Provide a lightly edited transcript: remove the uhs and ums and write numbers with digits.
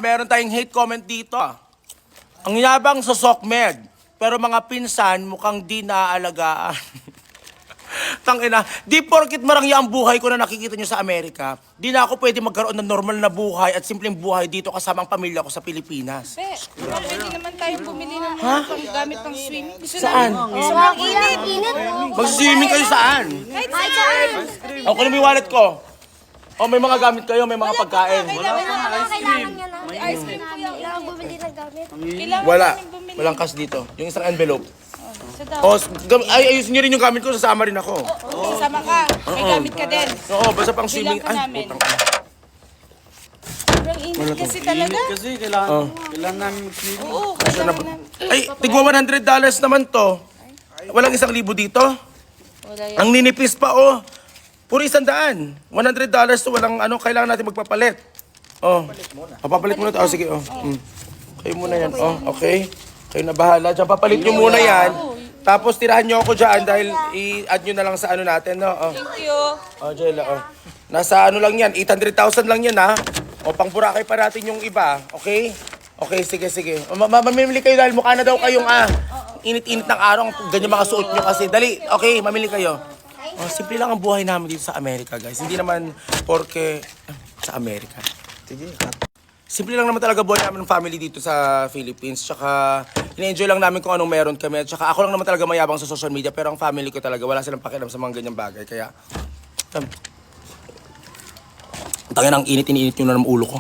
Meron tayong hate comment dito. Ang yabang sa SOCMED, pero mga pinsan mukhang di naaalagaan. Tangina, di porkit marangya ang buhay ko na nakikita nyo sa Amerika, di na ako pwede magkaroon ng normal na buhay at simpleng buhay dito kasama ang pamilya ko sa Pilipinas. Pwede naman tayong bumili ng mga panggamit ng swimming. Gusto Saan? Sobrang init. Mag-swimming kayo saan? Kahit saan. O, kunin mo yung wallet ko. O, may mga gamit kayo, may mga pagkain. Kailangan niya na. Ice cream po yung Kailangan bumili ng gamit. kailangan Wala. namin bumili. Walang cash dito. Yung isang envelope. Sa daw. Ayusin nyo rin yung gamit ko, sasama rin ako. Okay, sama ka. May gamit ka din. Oo, basta pang swimming. Bilang ka namin. Putang ina. Sobrang init kasi talaga. Kasi kailangan namin mag-swimming. Oo, kailangan namin. Ay, tigwa $100 naman to. Walang 1,000 dito? Wala yan. Ang ninipis pa, oh. Puro $100. $100 to, walang ano, kailangan natin magpapalit. Oh. Papalit muna to. Oh, sige, oh. Kayo muna yan. Oh, okay. Kayo na bahala. Diyan, papalit nyo muna yan. Tapos tirahan nyo ako dyan dahil i-add nyo na lang sa ano natin, no? Oh, Thank you. oh Jella, oh. Nasa ano lang yan, 800,000 lang yan, ha? O, pang Boracay pa natin yung iba, okay? Okay, sige, sige. Mamimili kayo dahil mukha na daw kayong, init-init ng araw, ganyan mga suot nyo kasi. Dali, okay, mamili kayo. Oh, simple lang ang buhay namin dito sa Amerika, guys. Hindi naman porke sa Amerika. Sige, simple lang naman talaga buhay namin ng family dito sa Philippines. Tsaka, ina-enjoy lang namin kung anong meron kami. Tsaka ako lang naman talaga mayabang sa social media. Pero ang family ko talaga, wala silang pakialam sa mga ganyang bagay. Kaya, tangin ang init-init yung na ng ulo ko.